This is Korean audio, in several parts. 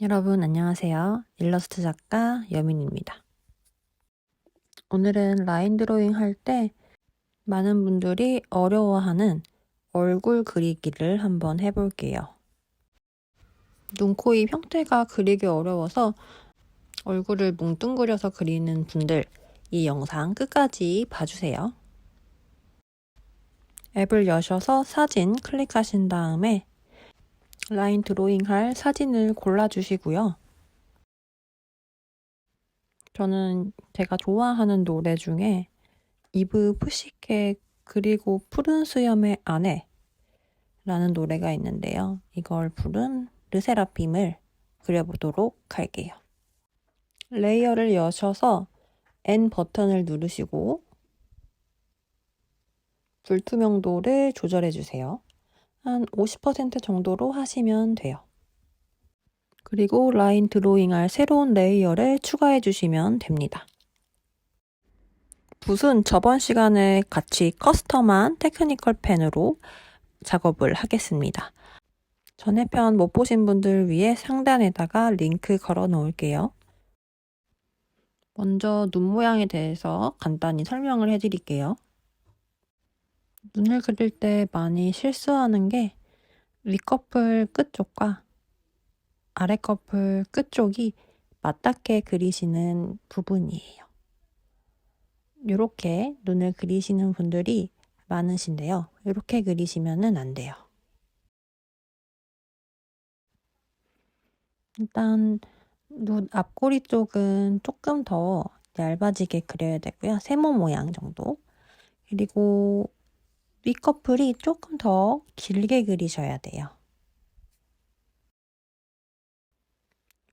여러분 안녕하세요. 일러스트 작가 여민입니다. 오늘은 라인 드로잉 할 때 많은 분들이 어려워하는 얼굴 그리기를 한번 해볼게요. 눈, 코, 입 형태가 그리기 어려워서 얼굴을 뭉뚱그려서 그리는 분들, 이 영상 끝까지 봐주세요. 앱을 여셔서 사진 클릭하신 다음에 라인 드로잉 할 사진을 골라주시고요. 저는 제가 좋아하는 노래 중에 이브 푸시캣 그리고 푸른 수염의 아내 라는 노래가 있는데요. 이걸 부른 르세라핌을 그려보도록 할게요. 레이어를 여셔서 N 버튼을 누르시고 불투명도를 조절해주세요. 한 50% 정도로 하시면 돼요. 그리고 라인 드로잉할 새로운 레이어를 추가해주시면 됩니다. 붓은 저번 시간에 같이 커스텀한 테크니컬 펜으로 작업을 하겠습니다. 전에 편 못 보신 분들 위해 상단에다가 링크 걸어 놓을게요. 먼저 눈 모양에 대해서 간단히 설명을 해드릴게요. 눈을 그릴 때 많이 실수하는 게 윗꺼풀 끝쪽과 아랫꺼풀 끝쪽이 맞닿게 그리시는 부분이에요. 이렇게 눈을 그리시는 분들이 많으신데요. 이렇게 그리시면 안 돼요. 일단 눈 앞꼬리 쪽은 조금 더 얇아지게 그려야 되고요. 세모 모양 정도. 그리고 윗꺼풀이 조금 더 길게 그리셔야 돼요.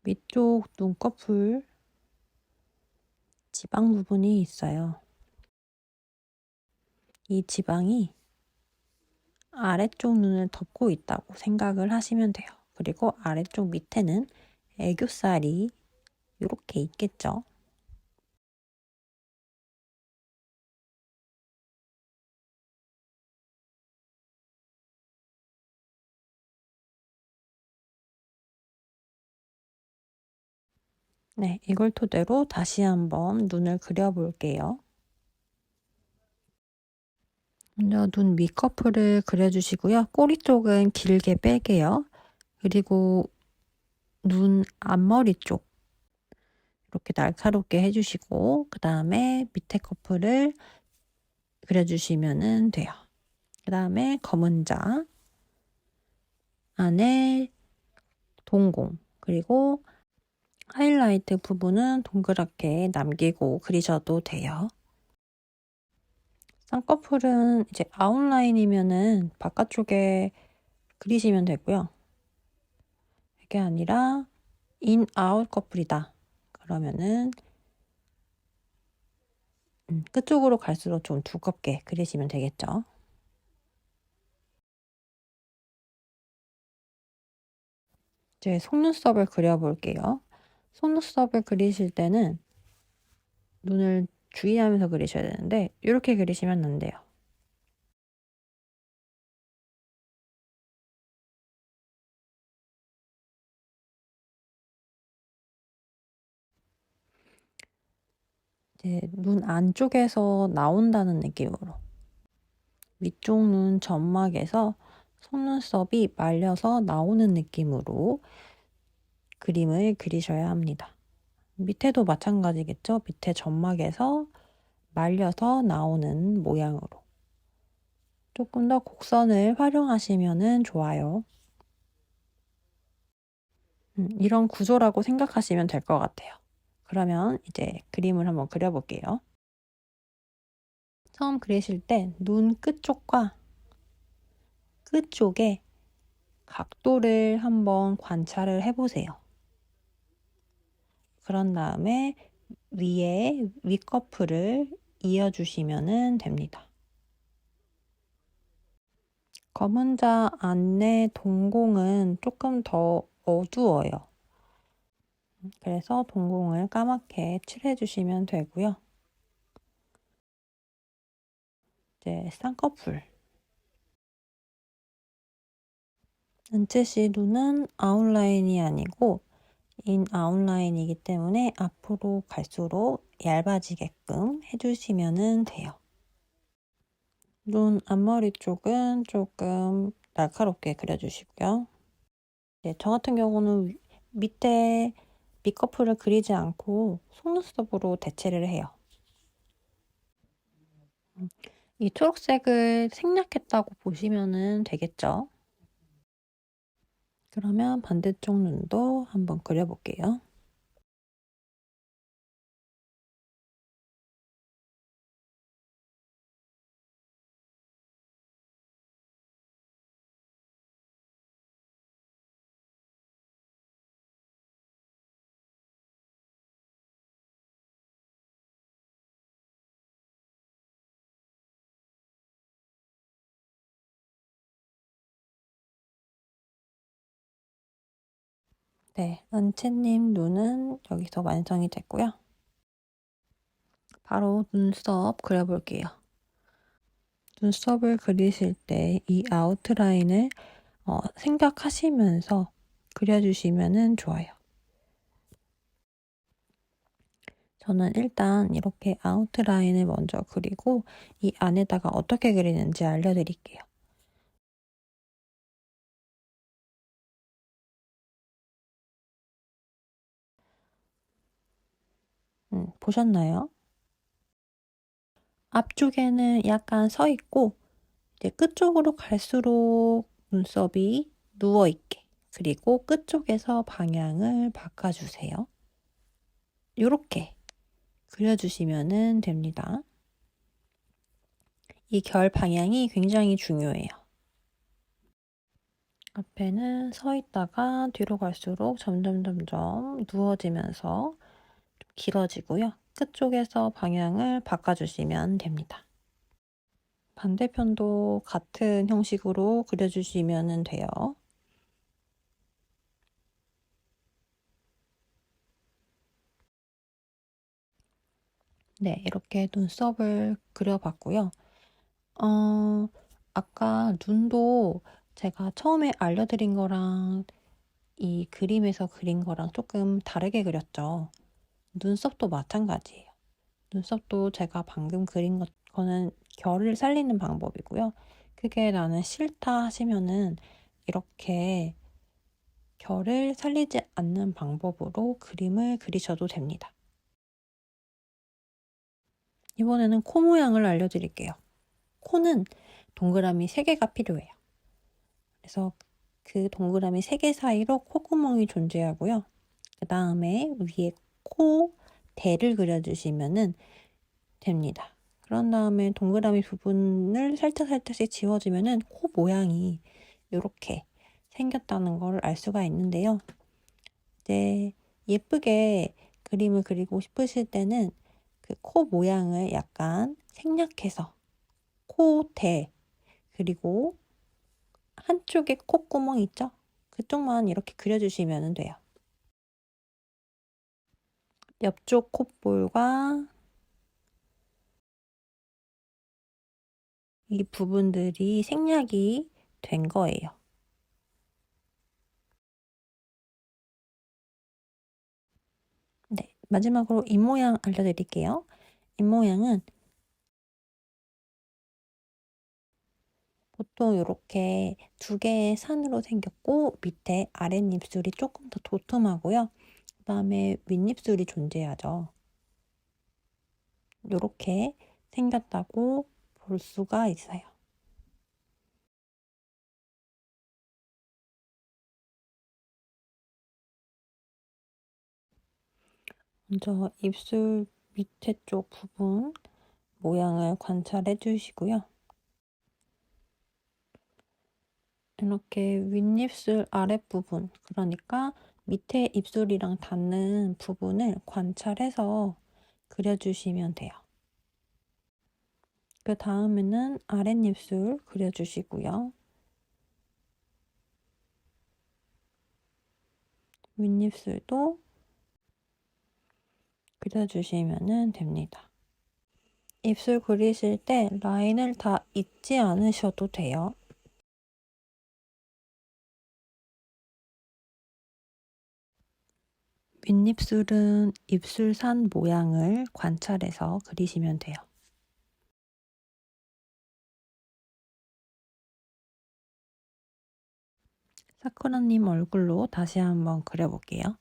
위쪽 눈꺼풀 지방 부분이 있어요. 이 지방이 아래쪽 눈을 덮고 있다고 생각을 하시면 돼요. 그리고 아래쪽 밑에는 애교살이 이렇게 있겠죠. 네, 이걸 토대로 다시 한번 눈을 그려볼게요. 먼저 눈 윗꺼풀을 그려주시고요. 꼬리 쪽은 길게 뺄게요. 그리고 눈 앞머리 쪽 이렇게 날카롭게 해주시고 그 다음에 밑에 커플을 그려주시면 돼요. 그 다음에 검은 자 안에 동공 그리고 하이라이트 부분은 동그랗게 남기고 그리셔도 돼요. 쌍꺼풀은 이제 아웃라인이면은 바깥쪽에 그리시면 되고요. 이게 아니라 인, 아웃 커플이다. 그러면은 끝쪽으로 갈수록 좀 두껍게 그리시면 되겠죠. 이제 속눈썹을 그려볼게요. 속눈썹을 그리실 때는 눈을 주의하면서 그리셔야 되는데 이렇게 그리시면 안 돼요. 이제 눈 안쪽에서 나온다는 느낌으로 위쪽 눈 점막에서 속눈썹이 말려서 나오는 느낌으로 그림을 그리셔야 합니다. 밑에도 마찬가지겠죠? 밑에 점막에서 말려서 나오는 모양으로 조금 더 곡선을 활용하시면 좋아요. 이런 구조라고 생각하시면 될 것 같아요. 그러면 이제 그림을 한번 그려볼게요. 처음 그리실 때 눈 끝쪽과 끝쪽에 각도를 한번 관찰을 해보세요. 그런 다음에 위에 윗꺼풀을 이어주시면 됩니다. 검은 자 안에 동공은 조금 더 어두워요. 그래서 동공을 까맣게 칠해주시면 되고요. 이제 쌍꺼풀. 은채씨 눈은 아웃라인이 아니고 인 아웃라인이기 때문에 앞으로 갈수록 얇아지게끔 해주시면 돼요. 눈 앞머리 쪽은 조금 날카롭게 그려주시고요. 네, 저 같은 경우는 밑에 밑꺼풀을 그리지 않고 속눈썹으로 대체를 해요. 이 초록색을 생략했다고 보시면 되겠죠? 그러면 반대쪽 눈도 한번 그려볼게요. 네, 은채님 눈은 여기서 완성이 됐고요. 바로 눈썹 그려볼게요. 눈썹을 그리실 때 이 아웃라인을 생각하시면서 그려주시면 좋아요. 저는 일단 이렇게 아웃라인을 먼저 그리고 이 안에다가 어떻게 그리는지 알려드릴게요. 보셨나요? 앞쪽에는 약간 서 있고 이제 끝쪽으로 갈수록 눈썹이 누워 있게, 그리고 끝쪽에서 방향을 바꿔주세요. 이렇게 그려주시면 됩니다. 이 결 방향이 굉장히 중요해요. 앞에는 서 있다가 뒤로 갈수록 점점 누워지면서 좀 길어지고요. 끝쪽에서 방향을 바꿔주시면 됩니다. 반대편도 같은 형식으로 그려주시면 돼요. 네, 이렇게 눈썹을 그려봤고요. 아까 눈도 제가 처음에 알려드린 거랑 이 그림에서 그린 거랑 조금 다르게 그렸죠. 눈썹도 마찬가지예요. 눈썹도 제가 방금 그린 거는 결을 살리는 방법이고요. 그게 나는 싫다 하시면은 이렇게 결을 살리지 않는 방법으로 그림을 그리셔도 됩니다. 이번에는 코 모양을 알려드릴게요. 코는 동그라미 3개가 필요해요. 그래서 그 동그라미 3개 사이로 콧구멍이 존재하고요. 그 다음에 위에 코 대를 그려주시면 됩니다. 그런 다음에 동그라미 부분을 살짝씩 지워주면 코 모양이 이렇게 생겼다는 걸 알 수가 있는데요. 이제 예쁘게 그림을 그리고 싶으실 때는 그 코 모양을 약간 생략해서 코 대, 그리고 한쪽에 콧구멍 있죠? 그쪽만 이렇게 그려주시면 돼요. 옆쪽 콧볼과 이 부분들이 생략이 된 거예요. 네, 마지막으로 입모양 알려드릴게요. 입모양은 보통 이렇게 2개의 산으로 생겼고 밑에 아랫입술이 조금 더 도톰하고요. 그 다음에 윗입술이 존재하죠. 이렇게 생겼다고 볼 수가 있어요. 먼저 입술 밑에 쪽 부분 모양을 관찰해 주시고요. 이렇게 윗입술 아랫부분, 그러니까 밑에 입술이랑 닿는 부분을 관찰해서 그려주시면 돼요. 그 다음에는 아랫입술 그려주시고요. 윗입술도 그려주시면 됩니다. 입술 그리실 때 라인을 다 잊지 않으셔도 돼요. 윗입술은 입술산 모양을 관찰해서 그리시면 돼요. 사쿠라님 얼굴로 다시 한번 그려볼게요.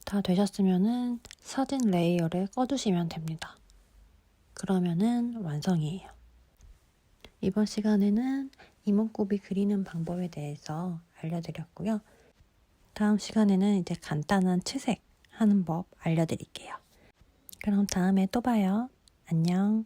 다 되셨으면은 사진 레이어를 꺼주시면 됩니다. 그러면은 완성이에요. 이번 시간에는 이목구비 그리는 방법에 대해서 알려드렸고요. 다음 시간에는 이제 간단한 채색 하는 법 알려드릴게요. 그럼 다음에 또 봐요. 안녕.